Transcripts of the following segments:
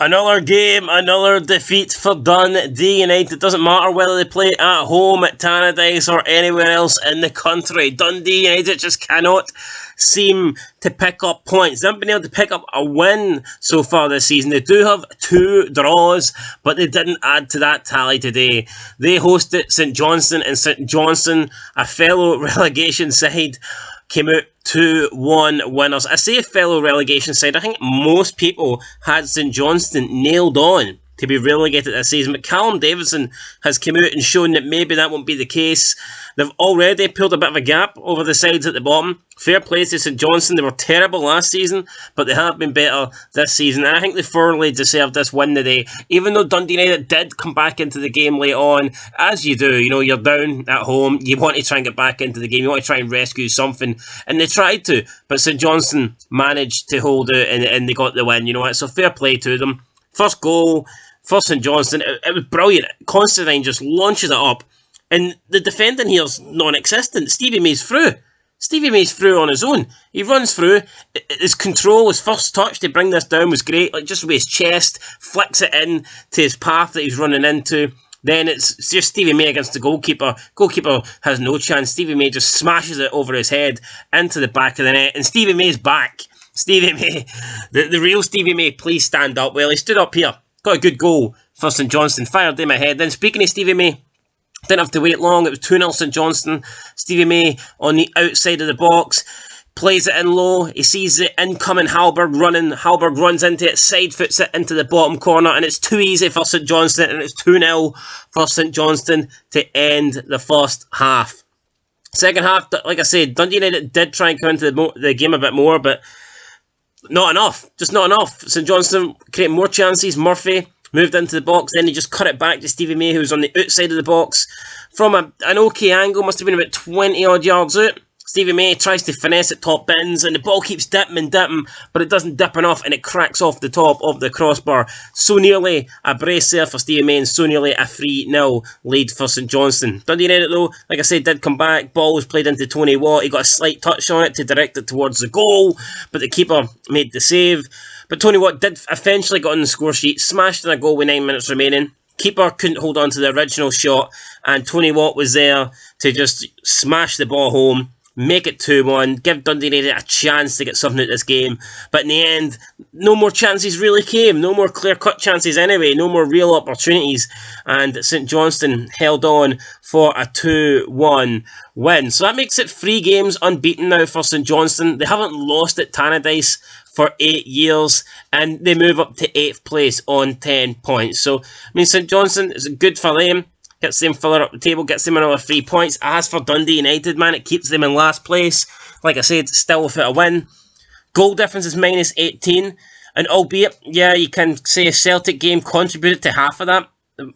Another game, another defeat for Dundee United. It doesn't matter whether they play at home, at Tannadice, or anywhere else in the country. Dundee United just cannot seem to pick up points. They haven't been able to pick up a win so far this season. They do have 2 draws, but they didn't add to that tally today. They hosted St Johnstone, and St Johnstone, a fellow relegation side, came out 2-1 winners. I say fellow relegation side. I think most people had St Johnstone nailed on to be relegated this season, but Callum Davidson has come out and shown that maybe that won't be the case. They've already pulled a bit of a gap over the sides at the bottom. Fair play to St Johnstone. They were terrible last season, but they have been better this season, and I think they thoroughly deserved this win today. Even though Dundee United did come back into the game late on, as you do, you're down at home, you want to try and get back into the game, you want to try and rescue something, and they tried to, but St Johnstone managed to hold out, and they got the win. So fair play to them. First goal for St Johnstone, it was brilliant. Constantine just launches it up, and the defending here's non-existent. Stevie May's through. Stevie May's through on his own. He runs through. His control, his first touch to bring this down was great. Just with his chest, flicks it in to his path that he's running into. Then it's just Stevie May against the goalkeeper. Goalkeeper has no chance. Stevie May just smashes it over his head into the back of the net, and Stevie May's back. Stevie May, the real Stevie May, please stand up. Well, he stood up here. Got a good goal for St Johnstone. Fired him ahead. Then speaking of Stevie May, didn't have to wait long. It was 2-0 St Johnstone. Stevie May on the outside of the box. Plays it in low. He sees the incoming Halberg running. Halberg runs into it, side foots it into the bottom corner, and it's too easy for St Johnstone, and it's 2-0 for St Johnstone to end the first half. Second half, like I said, Dundee United did try and come into the game a bit more, but not enough. Just not enough. St Johnstone created more chances. Murphy moved into the box, then he just cut it back to Stevie May, who's on the outside of the box. From an okay angle, must have been about 20 odd yards out. Stevie May tries to finesse it top bins, and the ball keeps dipping and dipping, but it doesn't dip enough, and it cracks off the top of the crossbar. So nearly a brace there for Stevie May, and so nearly a 3-0 lead for St Johnstone. Dundee United, though, like I said, did come back. Ball was played into Tony Watt. He got a slight touch on it to direct it towards the goal, but the keeper made the save. But Tony Watt did eventually get on the score sheet, smashed in a goal with 9 minutes remaining. Keeper couldn't hold on to the original shot, and Tony Watt was there to just smash the ball home, make it 2-1, give Dundee United a chance to get something out of this game. But in the end, no more chances really came. No more clear-cut chances anyway. No more real opportunities. And St Johnstone held on for a 2-1 win. So that makes it 3 games unbeaten now for St Johnstone. They haven't lost at Tannadice for 8 years, and they move up to 8th place on 10 points. So, St Johnstone is good for them. Gets them further up the table, gets them another 3 points. As for Dundee United, man, it keeps them in last place. Like I said, still without a win. Goal difference is minus 18. And albeit, yeah, you can say a Celtic game contributed to half of that.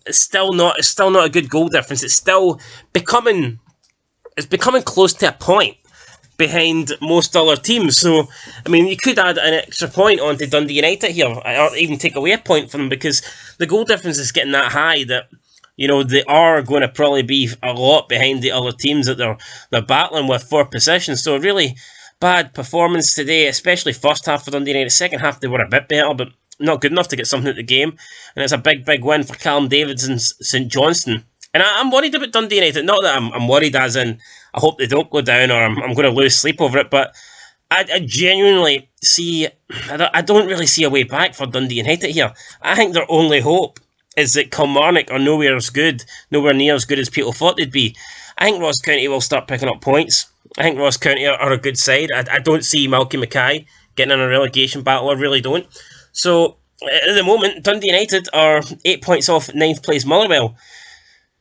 It's still not a good goal difference. It's still becoming close to a point behind most other teams. So, you could add an extra point onto Dundee United here, or even take away a point from them, because the goal difference is getting that high that they are going to probably be a lot behind the other teams that they're battling with for position. So really bad performance today, especially first half for Dundee United. Second half they were a bit better, but not good enough to get something at the game. And it's a big, big win for Callum Davidson's St Johnstone. And I'm worried about Dundee United. Not that I'm worried as in I hope they don't go down or I'm going to lose sleep over it, but I genuinely see, I don't really see a way back for Dundee United here. I think their only hope is that Kilmarnock are nowhere near as good as people thought they'd be. I think Ross County will start picking up points. I think Ross County are a good side. I don't see Malky Mackay getting in a relegation battle. I really don't. So, at the moment, Dundee United are 8 points off 9th place Motherwell.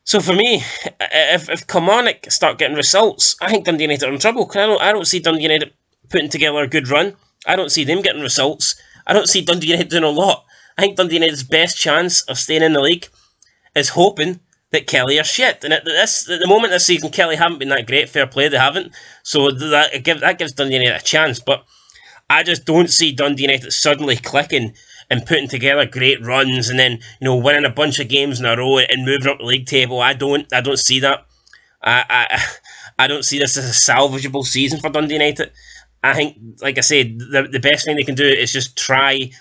So for me, if Kilmarnock start getting results, I think Dundee United are in trouble. Because I don't see Dundee United putting together a good run. I don't see them getting results. I don't see Dundee United doing a lot. I think Dundee United's best chance of staying in the league is hoping that Kelly are shit. And at the moment this season, Kelly haven't been that great. Fair play, they haven't. So that gives Dundee United a chance. But I just don't see Dundee United suddenly clicking and putting together great runs and then winning a bunch of games in a row and moving up the league table. I don't see that. I don't see this as a salvageable season for Dundee United. I think, like I said, the best thing they can do is just try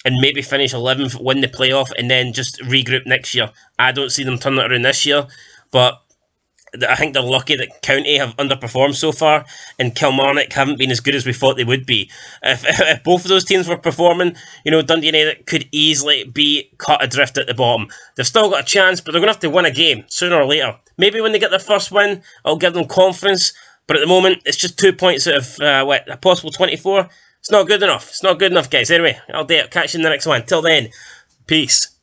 and maybe finish 11th, win the playoff, and then just regroup next year. I don't see them turning it around this year, but I think they're lucky that County have underperformed so far and Kilmarnock haven't been as good as we thought they would be. If both of those teams were performing, Dundee United could easily be cut adrift at the bottom. They've still got a chance, but they're going to have to win a game sooner or later. Maybe when they get their first win, it'll give them confidence, but at the moment, it's just 2 points out of a possible 24. It's not good enough. It's not good enough, guys. Anyway, I'll catch you in the next one. Till then, peace.